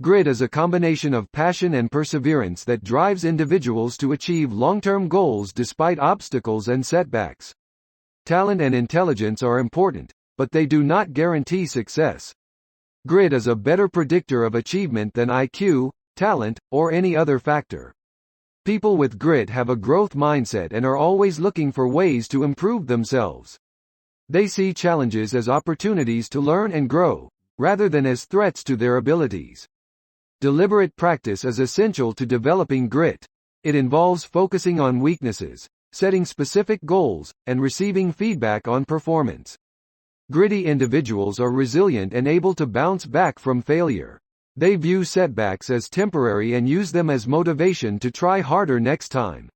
Grit is a combination of passion and perseverance that drives individuals to achieve long-term goals despite obstacles and setbacks. Talent and intelligence are important, but they do not guarantee success. Grit is a better predictor of achievement than IQ, talent, or any other factor. People with grit have a growth mindset and are always looking for ways to improve themselves. They see challenges as opportunities to learn and grow, rather than as threats to their abilities. Deliberate practice is essential to developing grit. It involves focusing on weaknesses, setting specific goals, and receiving feedback on performance. Gritty individuals are resilient and able to bounce back from failure. They view setbacks as temporary and use them as motivation to try harder next time.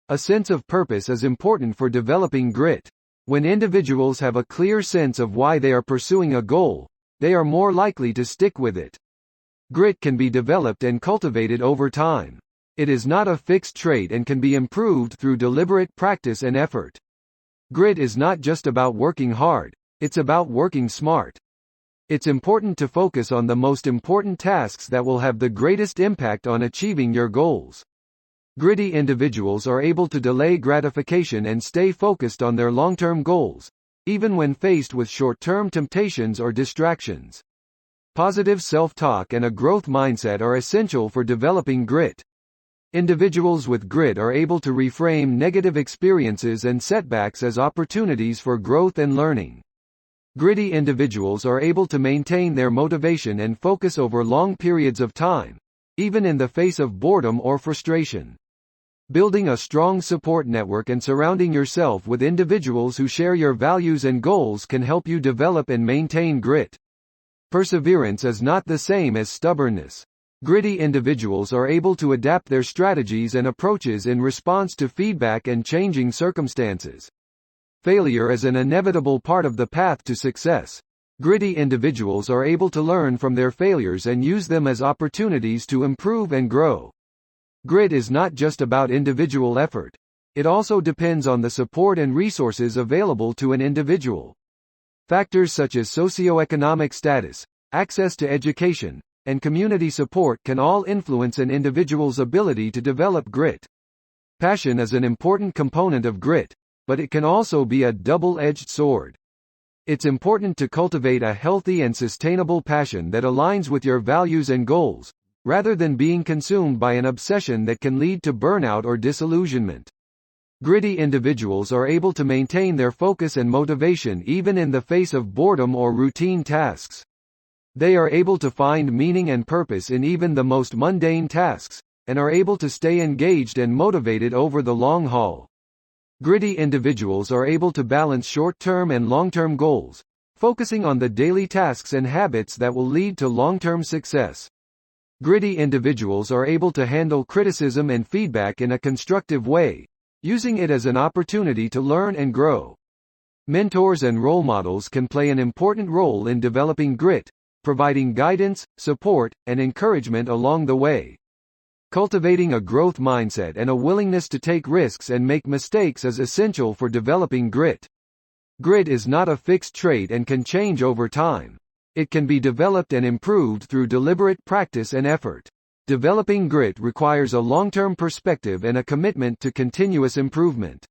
A sense of purpose is important for developing grit. When individuals have a clear sense of why they are pursuing a goal, they are more likely to stick with it. Grit can be developed and cultivated over time. It is not a fixed trait and can be improved through deliberate practice and effort. Grit is not just about working hard, it's about working smart. It's important to focus on the most important tasks that will have the greatest impact on achieving your goals. Gritty individuals are able to delay gratification and stay focused on their long-term goals, even when faced with short-term temptations or distractions. Positive self-talk and a growth mindset are essential for developing grit. Individuals with grit are able to reframe negative experiences and setbacks as opportunities for growth and learning. Gritty individuals are able to maintain their motivation and focus over long periods of time, even in the face of boredom or frustration. Building a strong support network and surrounding yourself with individuals who share your values and goals can help you develop and maintain grit. Perseverance is not the same as stubbornness. Gritty individuals are able to adapt their strategies and approaches in response to feedback and changing circumstances. Failure is an inevitable part of the path to success. Gritty individuals are able to learn from their failures and use them as opportunities to improve and grow. Grit is not just about individual effort. It also depends on the support and resources available to an individual. Factors such as socioeconomic status, access to education, and community support can all influence an individual's ability to develop grit. Passion is an important component of grit, but it can also be a double-edged sword. It's important to cultivate a healthy and sustainable passion that aligns with your values and goals, rather than being consumed by an obsession that can lead to burnout or disillusionment. Gritty individuals are able to maintain their focus and motivation even in the face of boredom or routine tasks. They are able to find meaning and purpose in even the most mundane tasks, and are able to stay engaged and motivated over the long haul. Gritty individuals are able to balance short-term and long-term goals, focusing on the daily tasks and habits that will lead to long-term success. Gritty individuals are able to handle criticism and feedback in a constructive way, using it as an opportunity to learn and grow. Mentors and role models can play an important role in developing grit, providing guidance, support, and encouragement along the way. Cultivating a growth mindset and a willingness to take risks and make mistakes is essential for developing grit. Grit is not a fixed trait and can change over time. It can be developed and improved through deliberate practice and effort. Developing grit requires a long-term perspective and a commitment to continuous improvement.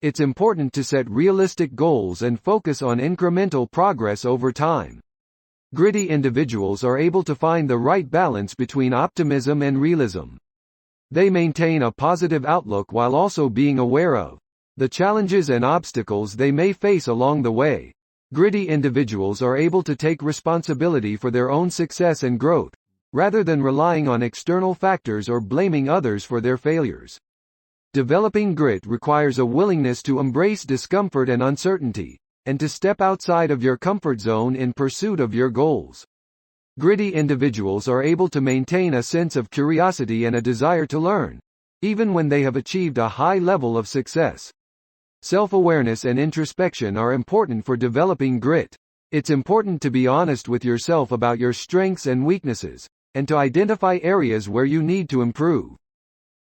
It's important to set realistic goals and focus on incremental progress over time. Gritty individuals are able to find the right balance between optimism and realism. They maintain a positive outlook while also being aware of the challenges and obstacles they may face along the way. Gritty individuals are able to take responsibility for their own success and growth, rather than relying on external factors or blaming others for their failures. Developing grit requires a willingness to embrace discomfort and uncertainty, and to step outside of your comfort zone in pursuit of your goals. Gritty individuals are able to maintain a sense of curiosity and a desire to learn, even when they have achieved a high level of success. Self-awareness and introspection are important for developing grit. It's important to be honest with yourself about your strengths and weaknesses, and to identify areas where you need to improve.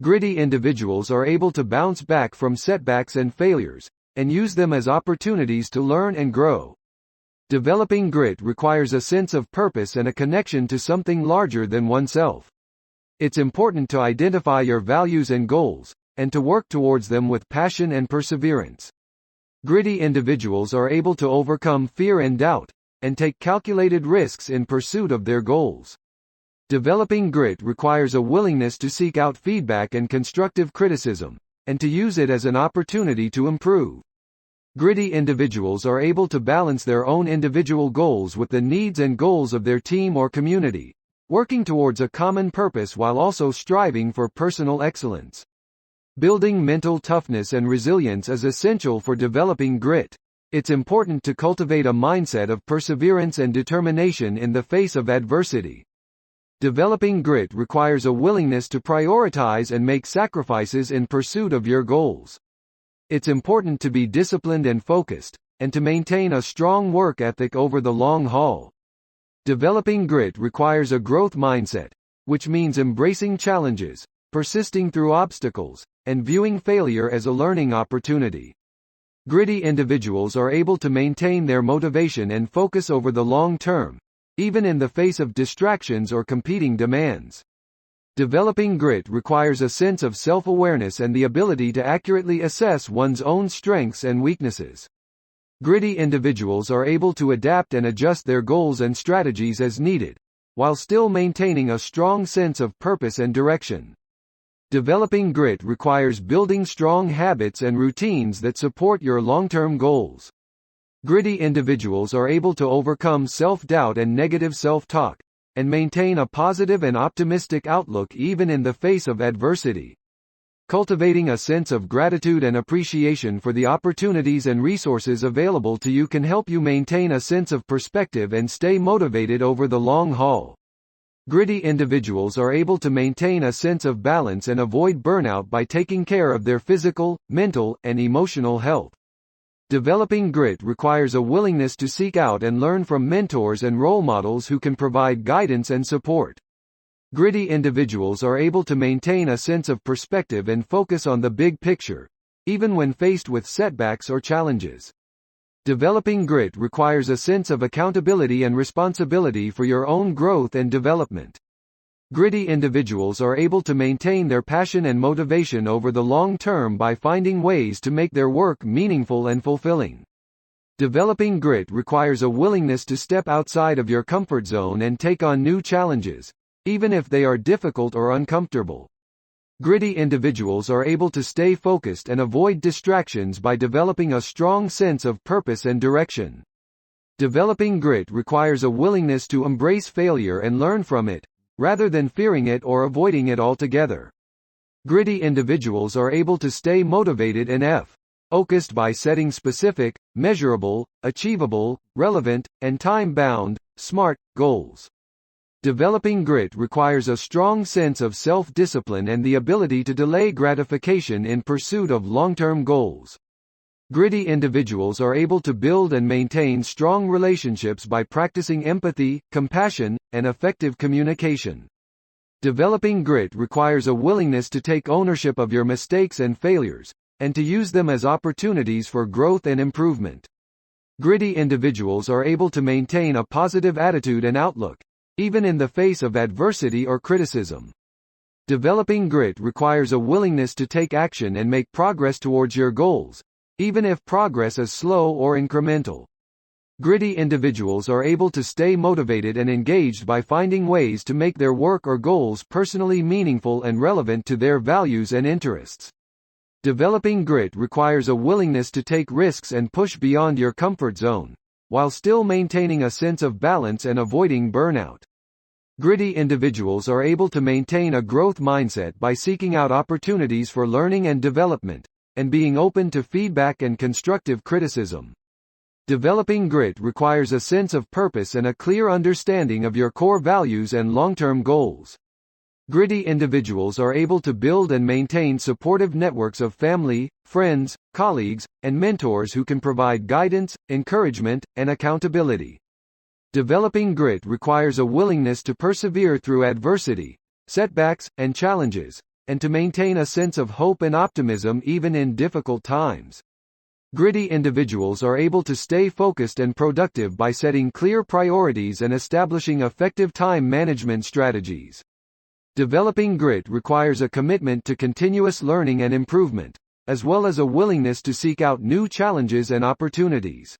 Gritty individuals are able to bounce back from setbacks and failures, and use them as opportunities to learn and grow. Developing grit requires a sense of purpose and a connection to something larger than oneself. It's important to identify your values and goals, and to work towards them with passion and perseverance. Gritty individuals are able to overcome fear and doubt, and take calculated risks in pursuit of their goals. Developing grit requires a willingness to seek out feedback and constructive criticism, and to use it as an opportunity to improve. Gritty individuals are able to balance their own individual goals with the needs and goals of their team or community, working towards a common purpose while also striving for personal excellence. Building mental toughness and resilience is essential for developing grit. It's important to cultivate a mindset of perseverance and determination in the face of adversity. Developing grit requires a willingness to prioritize and make sacrifices in pursuit of your goals. It's important to be disciplined and focused, and to maintain a strong work ethic over the long haul. Developing grit requires a growth mindset, which means embracing challenges, persisting through obstacles, and viewing failure as a learning opportunity. Gritty individuals are able to maintain their motivation and focus over the long term, even in the face of distractions or competing demands. Developing grit requires a sense of self-awareness and the ability to accurately assess one's own strengths and weaknesses. Gritty individuals are able to adapt and adjust their goals and strategies as needed, while still maintaining a strong sense of purpose and direction. Developing grit requires building strong habits and routines that support your long-term goals. Gritty individuals are able to overcome self-doubt and negative self-talk, and maintain a positive and optimistic outlook even in the face of adversity. Cultivating a sense of gratitude and appreciation for the opportunities and resources available to you can help you maintain a sense of perspective and stay motivated over the long haul. Gritty individuals are able to maintain a sense of balance and avoid burnout by taking care of their physical, mental, and emotional health. Developing grit requires a willingness to seek out and learn from mentors and role models who can provide guidance and support. Gritty individuals are able to maintain a sense of perspective and focus on the big picture, even when faced with setbacks or challenges. Developing grit requires a sense of accountability and responsibility for your own growth and development. Gritty individuals are able to maintain their passion and motivation over the long term by finding ways to make their work meaningful and fulfilling. Developing grit requires a willingness to step outside of your comfort zone and take on new challenges, even if they are difficult or uncomfortable. Gritty individuals are able to stay focused and avoid distractions by developing a strong sense of purpose and direction. Developing grit requires a willingness to embrace failure and learn from it, rather than fearing it or avoiding it altogether. Gritty individuals are able to stay motivated and focused by setting specific, measurable, achievable, relevant, and time-bound, SMART goals. Developing grit requires a strong sense of self-discipline and the ability to delay gratification in pursuit of long-term goals. Gritty individuals are able to build and maintain strong relationships by practicing empathy, compassion, and effective communication. Developing grit requires a willingness to take ownership of your mistakes and failures, and to use them as opportunities for growth and improvement. Gritty individuals are able to maintain a positive attitude and outlook, even in the face of adversity or criticism. Developing grit requires a willingness to take action and make progress towards your goals, even if progress is slow or incremental. Gritty individuals are able to stay motivated and engaged by finding ways to make their work or goals personally meaningful and relevant to their values and interests. Developing grit requires a willingness to take risks and push beyond your comfort zone, while still maintaining a sense of balance and avoiding burnout. Gritty individuals are able to maintain a growth mindset by seeking out opportunities for learning and development, and being open to feedback and constructive criticism. Developing grit requires a sense of purpose and a clear understanding of your core values and long-term goals. Gritty individuals are able to build and maintain supportive networks of family, friends, colleagues, and mentors who can provide guidance, encouragement, and accountability. Developing grit requires a willingness to persevere through adversity, setbacks, and challenges, and to maintain a sense of hope and optimism even in difficult times. Gritty individuals are able to stay focused and productive by setting clear priorities and establishing effective time management strategies. Developing grit requires a commitment to continuous learning and improvement, as well as a willingness to seek out new challenges and opportunities.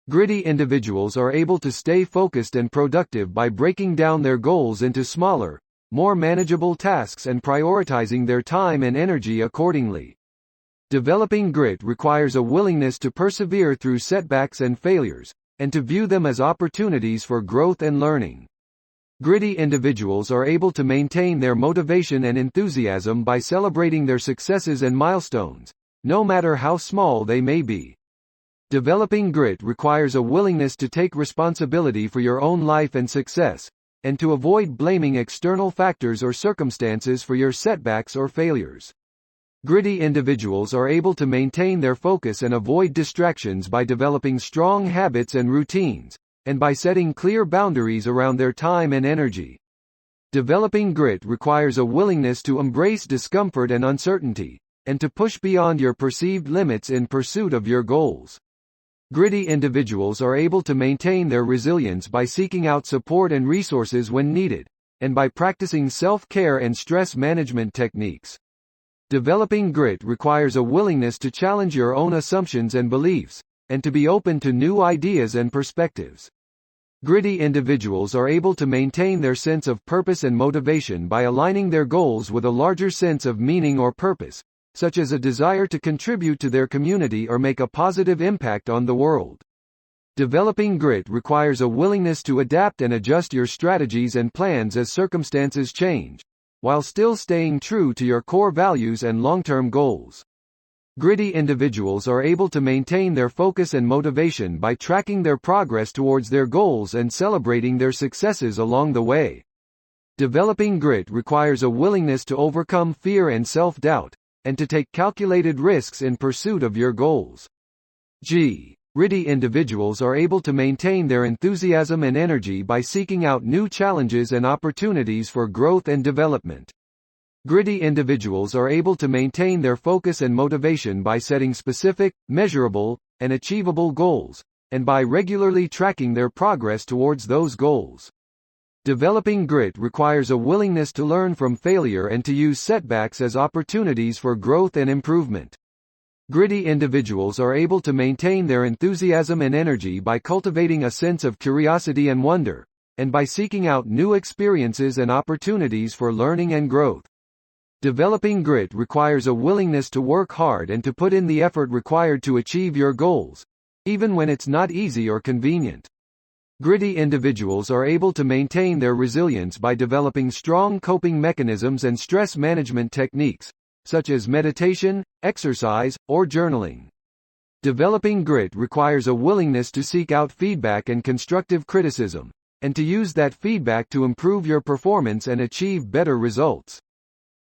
Gritty individuals are able to stay focused and productive by breaking down their goals into smaller, more manageable tasks and prioritizing their time and energy accordingly. Developing grit requires a willingness to persevere through setbacks and failures, and to view them as opportunities for growth and learning. Gritty individuals are able to maintain their motivation and enthusiasm by celebrating their successes and milestones, no matter how small they may be. Developing grit requires a willingness to take responsibility for your own life and success, and to avoid blaming external factors or circumstances for your setbacks or failures. Gritty individuals are able to maintain their focus and avoid distractions by developing strong habits and routines, and by setting clear boundaries around their time and energy. Developing grit requires a willingness to embrace discomfort and uncertainty, and to push beyond your perceived limits in pursuit of your goals. Gritty individuals are able to maintain their resilience by seeking out support and resources when needed, and by practicing self-care and stress management techniques. Developing grit requires a willingness to challenge your own assumptions and beliefs, and to be open to new ideas and perspectives. Gritty individuals are able to maintain their sense of purpose and motivation by aligning their goals with a larger sense of meaning or purpose, such as a desire to contribute to their community or make a positive impact on the world. Developing grit requires a willingness to adapt and adjust your strategies and plans as circumstances change, while still staying true to your core values and long-term goals. Gritty individuals are able to maintain their focus and motivation by tracking their progress towards their goals and celebrating their successes along the way. Developing grit requires a willingness to overcome fear and self-doubt, and to take calculated risks in pursuit of your goals. Gritty individuals are able to maintain their enthusiasm and energy by seeking out new challenges and opportunities for growth and development. Gritty individuals are able to maintain their focus and motivation by setting specific, measurable, and achievable goals, and by regularly tracking their progress towards those goals. Developing grit requires a willingness to learn from failure and to use setbacks as opportunities for growth and improvement. Gritty individuals are able to maintain their enthusiasm and energy by cultivating a sense of curiosity and wonder, and by seeking out new experiences and opportunities for learning and growth. Developing grit requires a willingness to work hard and to put in the effort required to achieve your goals, even when it's not easy or convenient. Gritty individuals are able to maintain their resilience by developing strong coping mechanisms and stress management techniques, such as meditation, exercise, or journaling. Developing grit requires a willingness to seek out feedback and constructive criticism, and to use that feedback to improve your performance and achieve better results.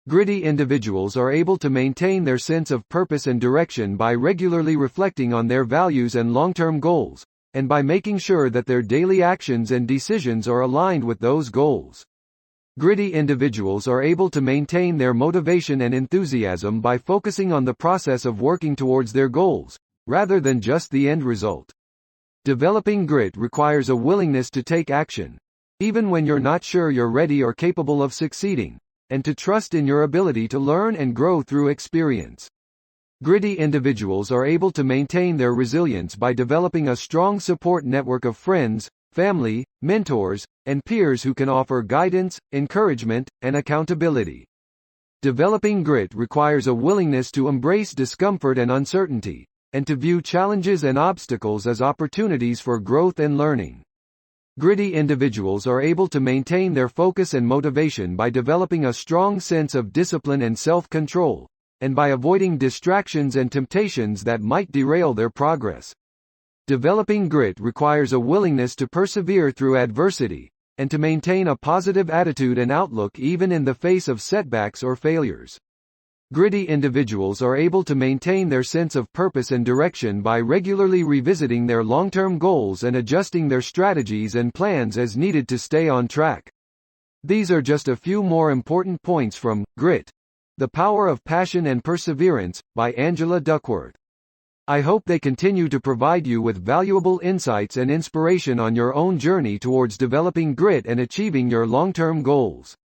Gritty individuals are able to maintain their sense of purpose and direction by regularly reflecting on their values and long-term goals, and by making sure that their daily actions and decisions are aligned with those goals. Gritty individuals are able to maintain their motivation and enthusiasm by focusing on the process of working towards their goals, rather than just the end result. Developing grit requires a willingness to take action, even when you're not sure you're ready or capable of succeeding, and to trust in your ability to learn and grow through experience. Gritty individuals are able to maintain their resilience by developing a strong support network of friends, family, mentors, and peers who can offer guidance, encouragement, and accountability. Developing grit requires a willingness to embrace discomfort and uncertainty, and to view challenges and obstacles as opportunities for growth and learning. Gritty individuals are able to maintain their focus and motivation by developing a strong sense of discipline and self-control, and by avoiding distractions and temptations that might derail their progress. Developing grit requires a willingness to persevere through adversity, and to maintain a positive attitude and outlook even in the face of setbacks or failures. Gritty individuals are able to maintain their sense of purpose and direction by regularly revisiting their long-term goals and adjusting their strategies and plans as needed to stay on track. These are just a few more important points from Grit: The Power of Passion and Perseverance, by Angela Duckworth. I hope they continue to provide you with valuable insights and inspiration on your own journey towards developing grit and achieving your long-term goals.